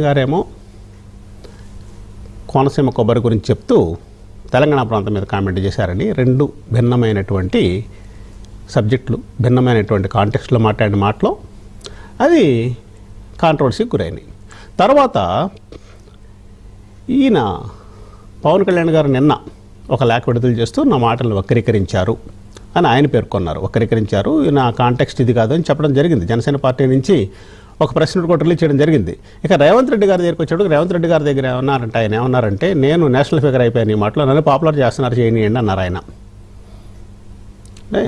గారేమో కోనసీమ కొబ్బరి గురించి చెప్తూ తెలంగాణ ప్రాంతం మీద కామెంట్ చేశారని రెండు భిన్నమైనటువంటి సబ్జెక్టులు భిన్నమైనటువంటి కాంటెక్స్ట్లో మాట్లాడిన మాటలో అది కాంట్రవర్సీకి గురైనాయి. తర్వాత ఈయన పవన్ కళ్యాణ్ గారు నిన్న ఒక లేఖ విడుదల చేస్తూ నా మాటలను వక్రీకరించారు అని ఆయన పేర్కొన్నారు. వక్రీకరించారు, నా కాంటెక్స్ట్ ఇది కాదు అని చెప్పడం జరిగింది. జనసేన పార్టీ నుంచి ఒక ప్రెస్ నోట్ కూడా రిలీజ్ చేయడం జరిగింది. ఇక రేవంత్ రెడ్డి గారి దగ్గరికి వచ్చాడు. రేవంత్ రెడ్డి గారి దగ్గర ఏమన్నారంటే ఆయన ఏమన్నారంటే నేను నేషనల్ ఫిగర్ అయిపోయాను, ఈ మాటలో నన్ను పాపులర్ చేస్తున్నారు, చేయనియండి అన్నారు ఆయన. అంటే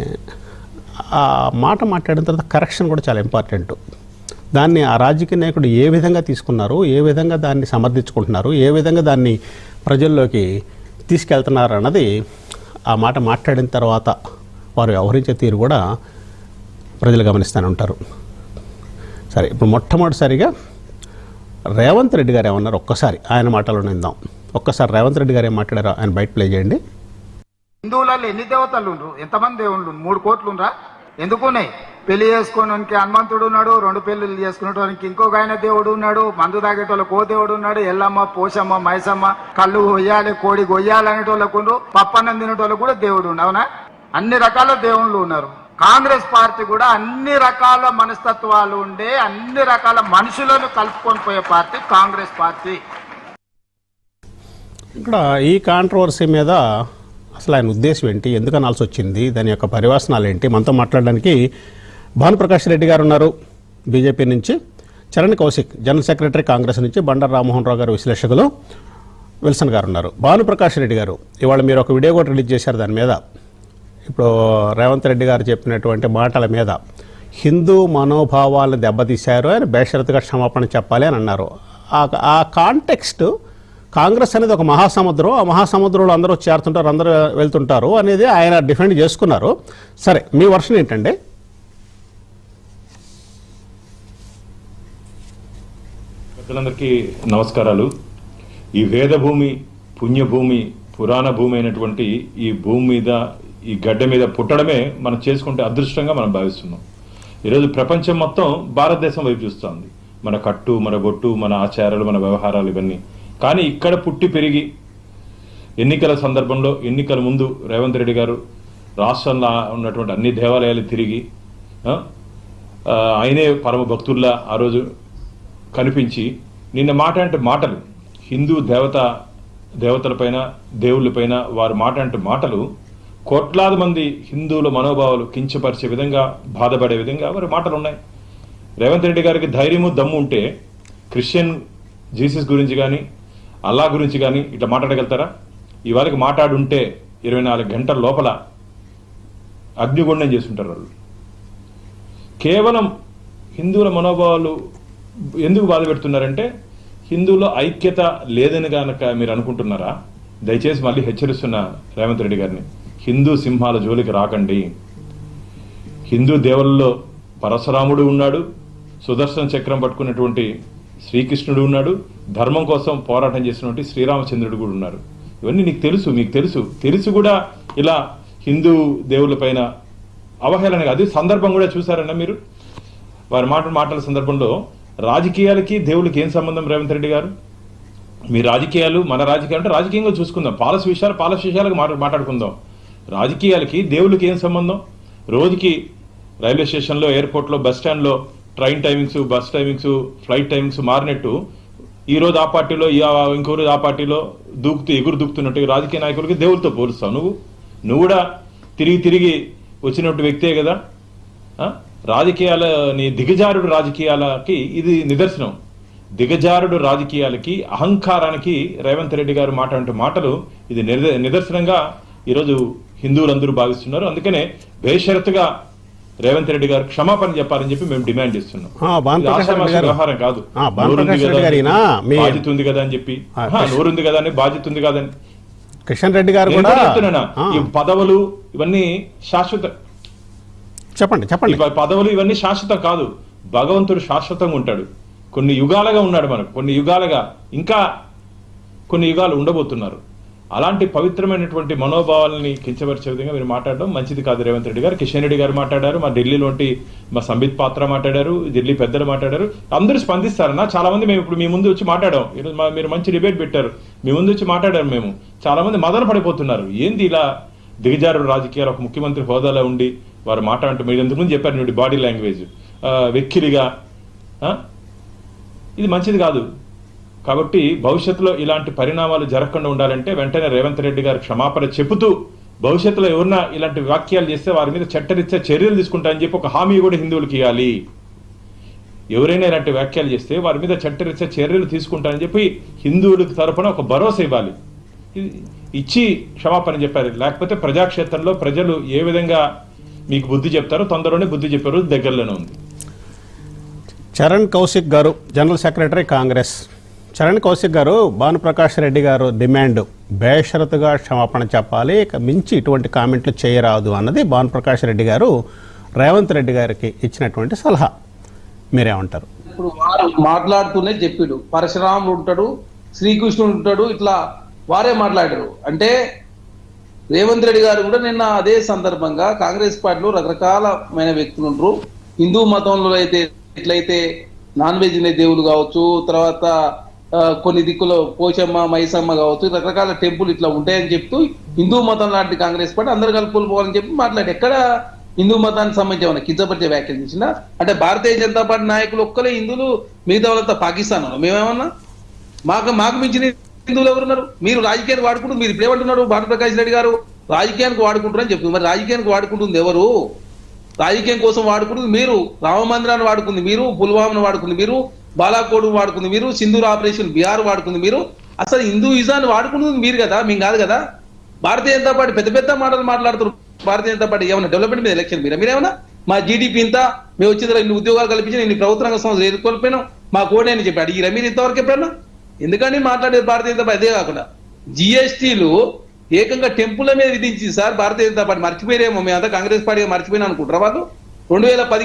ఆ మాట మాట్లాడిన తర్వాత కరెక్షన్ కూడా చాలా ఇంపార్టెంట్. దాన్ని ఆ రాజకీయ నాయకుడు ఏ విధంగా తీసుకున్నారు, ఏ విధంగా దాన్ని సమర్థించుకుంటున్నారు, ఏ విధంగా దాన్ని ప్రజల్లోకి తీసుకెళ్తున్నారు అన్నది ఆ మాట మాట్లాడిన తర్వాత వారు వ్యవహరించే తీరు కూడా ప్రజలు గమనిస్తూనే ఉంటారు. సరే, ఇప్పుడు మొట్టమొదటిసారిగా రేవంత్ రెడ్డి గారు ఏమన్నారు ఒక్కసారి ఆయన మాటలో నిందాం. ఒక్కసారి రేవంత్ రెడ్డి గారు ఏం మాట్లాడారో ఆయన బయట ప్లే చేయండి. హిందువులలో ఎన్ని దేవతలు ఉండ్రు, ఎంతమంది దేవుళ్ళు? 3 కోట్లు ఉండ్రా? ఎందుకున్నాయి? పెళ్లి చేసుకోవడానికి హనుమంతుడు ఉన్నాడు, 2 పెళ్లిళ్ళు చేసుకునేటానికి ఇంకొక ఆయన దేవుడు ఉన్నాడు, మందు తాగేటోళ్ళకి ఓ దేవుడు ఉన్నాడు, ఎల్లమ్మ, పోషమ్మ, మైసమ్మ, కళ్ళు కొయ్యాలి, కోడి కొయ్యాలి అనేటోళ్ళకు ఉండ్రు, పప్పన్నం తినేటోళ్ళకు కూడా దేవుడు ఉండు. అవునా? అన్ని రకాల దేవుళ్ళు ఉన్నారు. కాంగ్రెస్ పార్టీ కూడా అన్ని రకాల మనస్తత్వాలు ఉండే అన్ని రకాల మనుషులను కలుపుకొని పోయే పార్టీ కాంగ్రెస్ పార్టీ. ఇక్కడ ఈ కాంట్రవర్సీ మీద అసలు ఆయన ఉద్దేశం ఏంటి, ఎందుకు అనాల్సి వచ్చింది, దాని యొక్క పరివాసనాలు ఏంటి, మనతో మాట్లాడడానికి భానుప్రకాష్ రెడ్డి గారు ఉన్నారు బీజేపీ నుంచి, చరణ్ కౌశిక్ జనరల్ సెక్రటరీ కాంగ్రెస్ నుంచి, బండారు రామ్మోహన్ రావు గారు విశ్లేషకులు, విల్సన్ గారు ఉన్నారు. భానుప్రకాష్ రెడ్డి గారు ఇవాళ మీరు ఒక వీడియో కూడా రిలీజ్ చేశారు. దాని మీద ఇప్పుడు రేవంత్ రెడ్డి గారు చెప్పినటువంటి మాటల మీద హిందూ మనోభావాలను దెబ్బతీశారు, ఆయన బేషరతుగా క్షమాపణ చెప్పాలి అని అన్నారు. ఆ కాంటెక్స్ట్ కాంగ్రెస్ అనేది ఒక మహాసముద్రం, ఆ మహాసముద్రంలో అందరూ చేరుతుంటారు, అందరూ వెళ్తుంటారు అనేది ఆయన డిఫెండ్ చేసుకున్నారు. సరే, మీ వర్షన్ ఏంటండి? పెద్దలందరికీ నమస్కారాలు. ఈ వేదభూమి, పుణ్యభూమి, పురాణ భూమి అయినటువంటి ఈ భూమి మీద, ఈ గడ్డ మీద పుట్టడమే మనం చేసుకుంటే అదృష్టంగా మనం భావిస్తున్నాం. ఈరోజు ప్రపంచం మొత్తం భారతదేశం వైపు చూస్తుంది. మన కట్టు, మన బొట్టు, మన ఆచారాలు, మన వ్యవహారాలు ఇవన్నీ. కానీ ఇక్కడ పుట్టి పెరిగి ఎన్నికల సందర్భంలో, ఎన్నికల ముందు రేవంత్ రెడ్డి గారు రాష్ట్రంలో ఉన్నటువంటి అన్ని దేవాలయాలు తిరిగి ఆయనే పరమ భక్తుల్లా ఆ రోజు కనిపించి నిన్న మాట అంటే మాటలు హిందూ దేవతలపైన, దేవుళ్ళపైన వారు మాట అంటే మాటలు కోట్లాది మంది హిందువుల మనోభావాలు కించపరిచే విధంగా, బాధపడే విధంగా వారి మాటలు ఉన్నాయి. రేవంత్ రెడ్డి గారికి ధైర్యము, దమ్ము ఉంటే క్రిస్టియన్ జీసస్ గురించి కానీ, అల్లా గురించి కానీ ఇట్లా మాట్లాడగలుగుతారా? ఇవాళకి మాట్లాడుంటే 24 గంటల లోపల అగ్నిగుండం చేస్తుంటారు వాళ్ళు. కేవలం హిందువుల మనోభావాలు ఎందుకు బాధ పెడుతున్నారంటే హిందువులో ఐక్యత లేదని కనుక మీరు అనుకుంటున్నారా? దయచేసి మళ్ళీ హెచ్చరిస్తున్న రేవంత్ రెడ్డి గారిని, హిందూ సింహాల జోలికి రాకండి. హిందూ దేవుళ్ళలో పరశురాముడు ఉన్నాడు, సుదర్శన చక్రం పట్టుకున్నటువంటి శ్రీకృష్ణుడు ఉన్నాడు, ధర్మం కోసం పోరాటం చేసినటువంటి శ్రీరామచంద్రుడు కూడా ఉన్నారు. ఇవన్నీ నీకు తెలుసు, మీకు తెలుసు కూడా ఇలా హిందూ దేవుళ్ళ పైన అవహేళన. అది సందర్భం కూడా చూసారన్నా మీరు. వారి మాటల సందర్భంలో రాజకీయాలకి దేవుళ్ళకి ఏం సంబంధం రేవంత్ రెడ్డి గారు? మీ రాజకీయాలు, మన రాజకీయాలు అంటే రాజకీయంగా చూసుకుందాం, పాలసీ విషయాలకు మాట్లాడుకుందాం. రాజకీయాలకి దేవుళ్ళకి ఏం సంబంధం? రోజుకి రైల్వే స్టేషన్లో, ఎయిర్పోర్ట్లో, బస్ స్టాండ్లో train timings, bus timings, flight timings మారినట్టు ఈ రోజు ఆ పార్టీలో, ఇంకో రోజు ఆ పార్టీలో ఎగురు దూకుతున్నట్టు రాజకీయ నాయకులకి దేవుళ్ళతో పోలుస్తావు. నువ్వు కూడా తిరిగి వచ్చినట్టు వ్యక్తే కదా. రాజకీయాలని, దిగజారుడు రాజకీయాలకి ఇది నిదర్శనం. దిగజారుడు రాజకీయాలకి, అహంకారానికి రేవంత్ రెడ్డి గారు మాటలు ఇది నిదర్శనంగా ఈరోజు హిందువులందరూ భావిస్తున్నారు. అందుకనే బేషరతుగా రేవంత్ రెడ్డి గారు క్షమాపణ చెప్పాలని చెప్పి మేము డిమాండ్ చేస్తున్నాం. వ్యవహారం కాదు, బాధ్యత ఉంది కదా అని చెప్పి, నోరుంది కదా అని బాధ్యత ఉంది కాదని. కిషన్ రెడ్డి గారు చెప్తున్నా, ఈ పదవులు ఇవన్నీ శాశ్వత, చెప్పండి పదవులు ఇవన్నీ శాశ్వతం కాదు. భగవంతుడు శాశ్వతంగా ఉంటాడు. కొన్ని యుగాలుగా ఉన్నాడు మనకు, కొన్ని యుగాలుగా, ఇంకా కొన్ని యుగాలు ఉండబోతున్నారు. అలాంటి పవిత్రమైనటువంటి మనోభావాలని కించపరిచే విధంగా మీరు మాట్లాడడం మంచిది కాదు రేవంత్ రెడ్డి గారు. కిషన్ రెడ్డి గారు మాట్లాడారు, మా ఢిల్లీలోంటి మా సంబిత్ పాత్ర మాట్లాడారు, ఢిల్లీ పెద్దలు మాట్లాడారు, అందరూ స్పందిస్తారన్నా. చాలా మంది మేము ఇప్పుడు మీ ముందు వచ్చి మాట్లాడాం, ఈరోజు మీరు మంచి డిబేట్ పెట్టారు, మీ ముందు వచ్చి మాట్లాడారు. మేము చాలా మంది మదన పడిపోతున్నారు, ఏంది ఇలా దిగజారు రాజకీయాలు, ఒక ముఖ్యమంత్రి హోదాలో ఉండి వారు మాట్లాడుతూ మీరు ఇంతకుముందు చెప్పారు నువ్వు బాడీ లాంగ్వేజ్ వెక్కిలిగా, ఇది మంచిది కాదు. కాబట్టి భవిష్యత్తులో ఇలాంటి పరిణామాలు జరగకుండా ఉండాలంటే వెంటనే రేవంత్ రెడ్డి గారు క్షమాపణ చెబుతూ భవిష్యత్తులో ఎవరన్నా ఇలాంటి వ్యాఖ్యలు చేస్తే వారి మీద చట్టరీత్యా చర్యలు తీసుకుంటారని చెప్పి ఒక హామీ కూడా హిందువులకి ఇవ్వాలి. ఎవరైనా ఇలాంటి వ్యాఖ్యలు చేస్తే వారి మీద చట్టరీత్యా చర్యలు తీసుకుంటారని చెప్పి హిందువులకు తరపున ఒక భరోసా ఇవ్వాలి. ఇచ్చి క్షమాపణ చెప్పారు. లేకపోతే ప్రజాక్షేత్రంలో ప్రజలు ఏ విధంగా మీకు బుద్ధి చెప్తారో తొందరలోనే బుద్ధి చెప్పారు, దగ్గరలోనే ఉంది. చరణ్ కౌశిక్ గారు, జనరల్ సెక్రటరీ కాంగ్రెస్. చరణ్ కౌశిక్ గారు, భానుప్రకాష్ రెడ్డి గారు డిమాండ్ బేషరతుగా క్షమాపణ చెప్పాలి, ఇక మించి ఇటువంటి కామెంట్లు చేయరాదు అన్నది భానుప్రకాష్ రెడ్డి గారు రేవంత్ రెడ్డి గారికి ఇచ్చినటువంటి సలహా. మీరేమంటారు? ఇప్పుడు వారు మాట్లాడుతూనే చెప్పాడు, పరశురాముడు ఉంటాడు, శ్రీకృష్ణుడు ఉంటాడు, ఇట్లా వారే మాట్లాడారు. అంటే రేవంత్ రెడ్డి గారు కూడా నిన్న అదే సందర్భంగా కాంగ్రెస్ పార్టీలో రకరకాలమైన వ్యక్తులు ఉంటారు. హిందూ మతంలో అయితే ఎట్లయితే నాన్ వెజ్ దేవులు కావచ్చు, తర్వాత కొన్ని దిక్కులో పోచమ్మ మైసమ్మ కావచ్చు, రకరకాల టెంపుల్ ఇట్లా ఉంటాయని చెప్తూ హిందూ మతం లాంటి కాంగ్రెస్ పార్టీ అందరు కలుపుకొని పోవాలని చెప్పి మాట్లాడి ఎక్కడ హిందూ మతానికి సంబంధించి ఏమైనా కించపరిచే వ్యాఖ్యలు చేసినా అంటే భారతీయ జనతా పార్టీ నాయకులు ఒక్కలే హిందువులు, మిగతా వాళ్ళంతా పాకిస్తాన్ మేమేమన్నా మాకు మించిన హిందువులు ఎవరున్నారు? మీరు రాజకీయానికి వాడుకుంటూ మీరు ఇప్పుడేమంటున్నారు? భానుప్రకాష్ రెడ్డి గారు రాజకీయానికి వాడుకుంటారని చెప్తున్నారు. మరి రాజకీయానికి వాడుకుంటుంది ఎవరు? రాజకీయం కోసం వాడుకుంటుంది మీరు, రామ మందిరాన్ని వాడుకుంది మీరు, పుల్వామాను వాడుకుంది మీరు, బాలాకోడు వాడుకుంది మీరు, సింధూర్ ఆపరేషన్ బిహార్ వాడుకుంది మీరు. అసలు హిందూయిజాన్ని వాడుకుంటుంది మీరు కదా, మేము కాదు కదా. భారతీయ జనతా పార్టీ పెద్ద పెద్ద మాటలు మాట్లాడుతారు. భారతీయ జనతా పార్టీ ఏమైనా డెవలప్మెంట్ మీద ఎలక్షన్ మీరేమన్నా మా జీడిపి ఇంత, మేము వచ్చిన ఇన్ని ఉద్యోగాలు కల్పించిన, ఇన్ని ప్రభుత్వ రంగ సంస్థలు ఎదుర్కొనిపోయినాం, మా కోడి అని చెప్పి అడిగిరా మీరు ఇంతవరకు ఎప్పుడన్నా? ఎందుకని మాట్లాడేది భారతీయ జనతా పార్టీ? అదే కాకుండా జిఎస్టీలు ఏకంగా టెంపుల్ మీద విధించింది సార్ భారతీయ జనతా పార్టీ. మర్చిపోయారేమో, మేమంతా కాంగ్రెస్ పార్టీ మర్చిపోయినా అనుకుంటారా వాళ్ళు? 2015